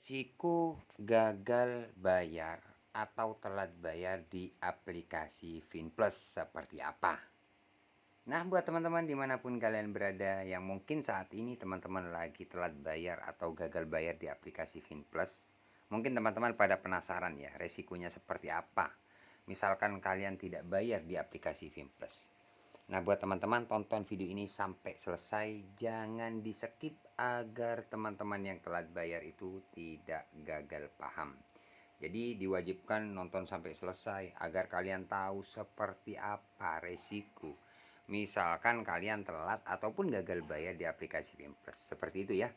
Resiko gagal bayar atau telat bayar di aplikasi Finplus seperti apa? Nah, buat teman-teman dimanapun kalian berada yang mungkin saat ini teman-teman lagi telat bayar atau gagal bayar di aplikasi Finplus, mungkin teman-teman pada penasaran ya resikonya seperti apa. Misalkan kalian tidak bayar di aplikasi Finplus. Nah, buat teman-teman tonton video ini sampai selesai, jangan di skip agar teman-teman yang telat bayar itu tidak gagal paham. Jadi diwajibkan nonton sampai selesai agar kalian tahu seperti apa resiko. Misalkan kalian telat ataupun gagal bayar di aplikasi Finplus. Seperti itu ya.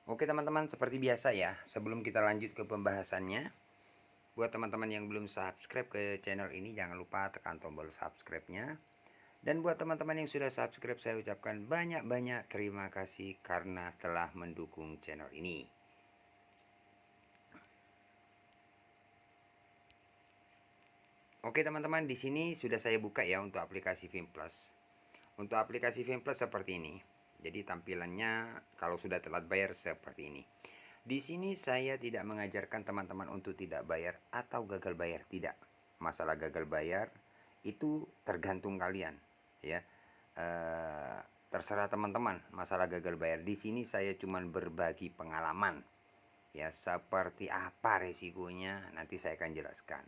Oke teman-teman, seperti biasa ya, sebelum kita lanjut ke pembahasannya, buat teman-teman yang belum subscribe ke channel ini, jangan lupa tekan tombol subscribe-nya. Dan buat teman-teman yang sudah subscribe, saya ucapkan banyak-banyak terima kasih karena telah mendukung channel ini. Oke teman-teman, di sini sudah saya buka ya untuk aplikasi Finplus. Untuk aplikasi Finplus seperti ini. Jadi tampilannya kalau sudah telat bayar seperti ini. Di sini saya tidak mengajarkan teman-teman untuk tidak bayar atau gagal bayar, tidak. Masalah gagal bayar itu tergantung kalian, ya. Terserah teman-teman masalah gagal bayar. Di sini saya cuma berbagi pengalaman, ya, seperti apa resikonya nanti saya akan jelaskan.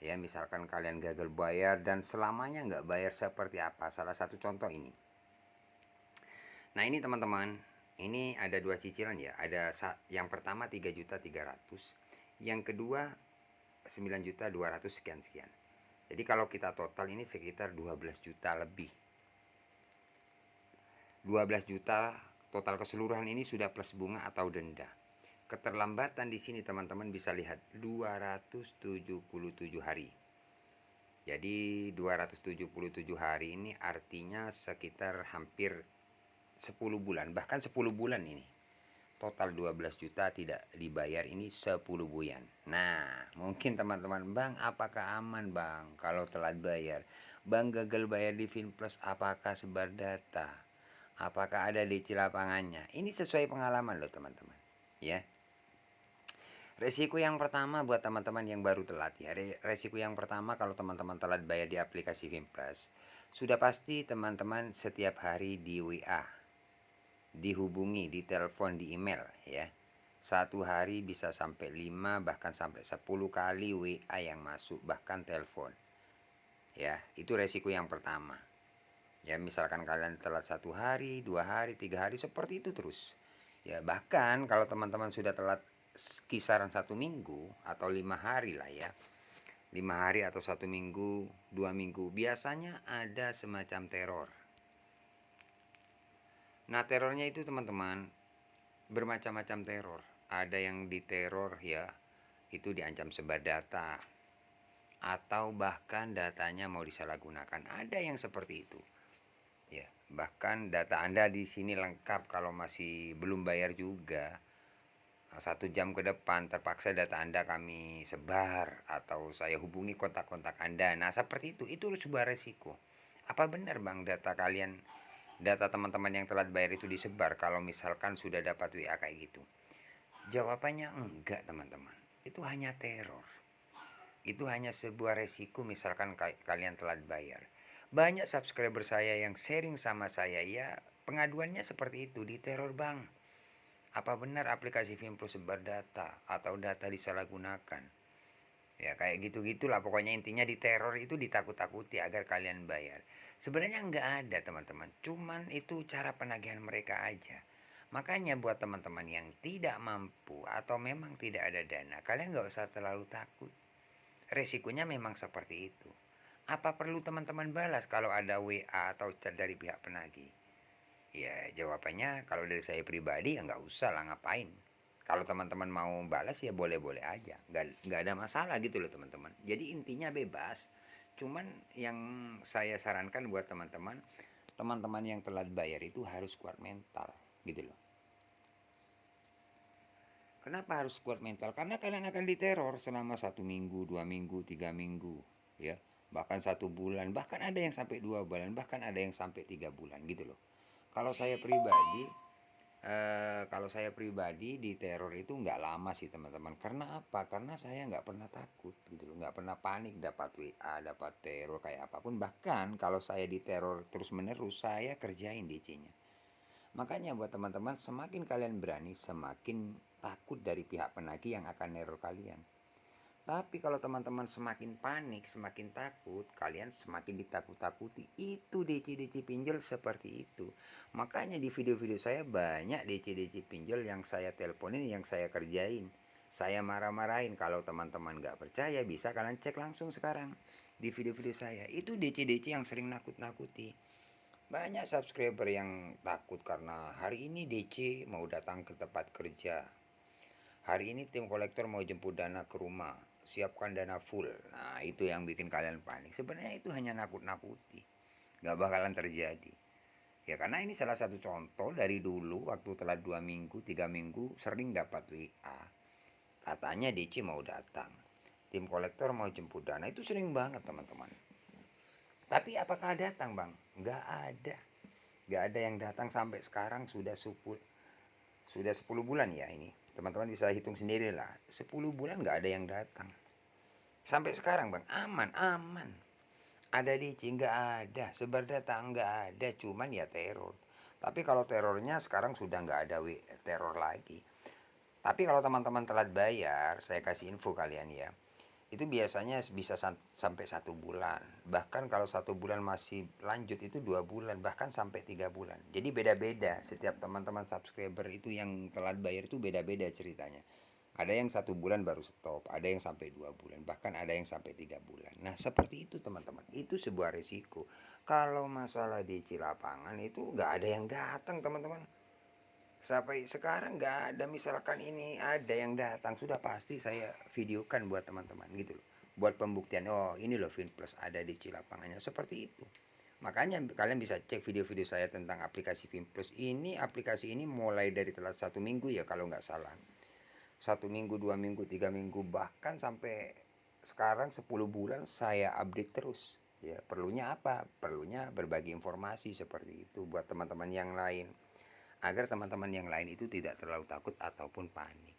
Ya, misalkan kalian gagal bayar dan selamanya nggak bayar seperti apa. Salah satu contoh ini. Nah ini teman-teman, ini ada dua cicilan ya. Ada yang pertama 3.300.000, yang kedua 9.200.000 sekian-sekian. Jadi kalau kita total ini sekitar 12 juta lebih. 12 juta total keseluruhan ini sudah plus bunga atau denda. Keterlambatan di sini teman-teman bisa lihat 277 hari. Jadi 277 hari ini artinya sekitar hampir 10 bulan, bahkan 10 bulan ini. Total 12 juta tidak dibayar ini 10 bulan. Nah, mungkin teman-teman, Bang, apakah aman, Bang, kalau telat bayar? Bang, gagal bayar di Finplus, apakah sebar data? Apakah ada DC lapangannya? Ini sesuai pengalaman loh, teman-teman. Ya. Resiko yang pertama buat teman-teman yang baru telat ya. Resiko yang pertama kalau teman-teman telat bayar di aplikasi Finplus, sudah pasti teman-teman setiap hari di WA, dihubungi, ditelepon, di email ya. Satu hari bisa sampai 5 bahkan sampai 10 kali WA yang masuk, bahkan telepon. Ya, itu resiko yang pertama. Ya, misalkan kalian telat 1 hari, 2 hari, 3 hari, seperti itu terus. Ya, bahkan kalau teman-teman sudah telat kisaran 1 minggu atau 5 hari lah ya, 5 hari atau 1 minggu, 2 minggu, biasanya ada semacam teror. Nah, terornya itu teman-teman bermacam-macam teror. Ada yang diteror ya, itu diancam sebar data, atau bahkan datanya mau disalahgunakan. Ada yang seperti itu. Ya, bahkan data Anda di sini lengkap, kalau masih belum bayar juga, 1 jam ke depan terpaksa data Anda kami sebar atau saya hubungi kontak-kontak Anda. Nah, seperti itu sebuah resiko. Apa benar, Bang, data kalian, data teman-teman yang telat bayar itu disebar kalau misalkan sudah dapat WA kayak gitu? Jawabannya enggak, teman-teman. Itu hanya teror. Itu hanya sebuah resiko misalkan kalian telat bayar. Banyak subscriber saya yang sharing sama saya, ya, pengaduannya seperti itu, diteror, Bang. Apa benar aplikasi Finplus sebar data atau data disalahgunakan? Ya kayak gitu-gitulah, pokoknya intinya diteror, itu ditakut-takuti agar kalian bayar. Sebenarnya nggak ada, teman-teman, cuman itu cara penagihan mereka aja. Makanya buat teman-teman yang tidak mampu atau memang tidak ada dana, kalian nggak usah terlalu takut. Resikonya memang seperti itu. Apa perlu teman-teman balas kalau ada WA atau chat dari pihak penagih? Ya jawabannya kalau dari saya pribadi ya nggak usah lah, ngapain. Kalau teman-teman mau balas ya boleh-boleh aja, nggak ada masalah gitu loh teman-teman. Jadi intinya bebas. Cuman yang saya sarankan buat teman-teman, teman-teman yang telat bayar itu harus kuat mental gitu loh. Kenapa harus kuat mental? Karena kalian akan diteror selama 1 minggu, 2 minggu, 3 minggu, ya, bahkan 1 bulan, bahkan ada yang sampai 2 bulan, bahkan ada yang sampai 3 bulan gitu loh. Kalau saya pribadi, Kalau saya pribadi diteror itu nggak lama sih teman-teman. Karena apa? Karena saya nggak pernah takut gitu loh, nggak pernah panik dapat WA, dapat teror kayak apapun. Bahkan kalau saya diteror terus-menerus, saya kerjain DC-nya. Makanya buat teman-teman, semakin kalian berani, semakin takut dari pihak penagih yang akan neror kalian. Tapi kalau teman-teman semakin panik, semakin takut, kalian semakin ditakut-takuti. Itu DC-DC pinjol seperti itu. Makanya di video-video saya banyak DC-DC pinjol yang saya teleponin, yang saya kerjain. Saya marah-marahin. Kalau teman-teman gak percaya, bisa kalian cek langsung sekarang di video-video saya. Itu DC-DC yang sering nakut-nakuti. Banyak subscriber yang takut karena hari ini DC mau datang ke tempat kerja. Hari ini tim kolektor mau jemput dana ke rumah. Siapkan dana full. Nah, itu yang bikin kalian panik. Sebenarnya itu hanya nakut-nakuti. Gak bakalan terjadi. Ya karena ini salah satu contoh dari dulu waktu telat 2 minggu, 3 minggu sering dapat WA. Katanya DC mau datang. Tim kolektor mau jemput dana. Itu sering banget teman-teman. Tapi apakah datang bang? Gak ada. Gak ada yang datang sampai sekarang sudah 10 bulan ya ini. Teman-teman bisa hitung sendiri lah. 10 bulan nggak ada yang datang. Sampai sekarang bang, aman. Ada DC nggak ada. Sebar data nggak ada. Cuman ya teror. Tapi kalau terornya sekarang sudah nggak ada teror lagi. Tapi kalau teman-teman telat bayar, saya kasih info kalian ya. Itu biasanya bisa sampai 1 bulan. Bahkan kalau 1 bulan masih lanjut itu 2 bulan, bahkan sampai 3 bulan. Jadi beda-beda. Setiap teman-teman subscriber itu yang telat bayar itu beda-beda ceritanya. Ada yang 1 bulan baru stop, ada yang sampai 2 bulan, bahkan ada yang sampai 3 bulan. Nah seperti itu teman-teman. Itu sebuah resiko. Kalau masalah DC lapangan itu nggak ada yang datang teman-teman. Sampai sekarang nggak ada, misalkan ini ada yang datang sudah pasti saya videokan buat teman-teman gitu loh, buat pembuktian. Oh ini loh Finplus ada di Cilapangannya, seperti itu. Makanya kalian bisa cek video-video saya tentang aplikasi Finplus ini. Aplikasi ini mulai dari telat 1 minggu ya kalau nggak salah, 1 minggu, 2 minggu, 3 minggu, bahkan sampai sekarang 10 bulan saya update terus. Ya perlunya apa? Perlunya berbagi informasi seperti itu buat teman-teman yang lain, agar teman-teman yang lain itu tidak terlalu takut ataupun panik.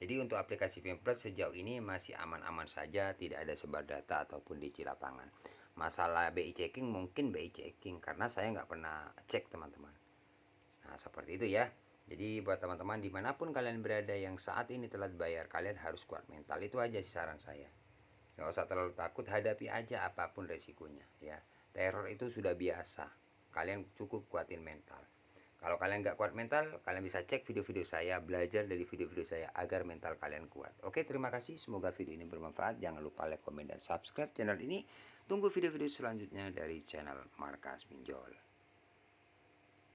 Jadi untuk aplikasi Finplus sejauh ini masih aman-aman saja, tidak ada sebar data ataupun DC lapangan. Masalah BI checking mungkin BI checking karena saya nggak pernah cek teman-teman. Nah seperti itu ya. Jadi buat teman-teman dimanapun kalian berada yang saat ini telat bayar, kalian harus kuat mental. Itu aja sih saran saya. Nggak usah terlalu takut, hadapi aja apapun resikonya ya. Teror itu sudah biasa. Kalian cukup kuatin mental. Kalau kalian nggak kuat mental, kalian bisa cek video-video saya, belajar dari video-video saya agar mental kalian kuat. Oke, terima kasih. Semoga video ini bermanfaat. Jangan lupa like, komen, dan subscribe channel ini. Tunggu video-video selanjutnya dari channel Markas Pinjol.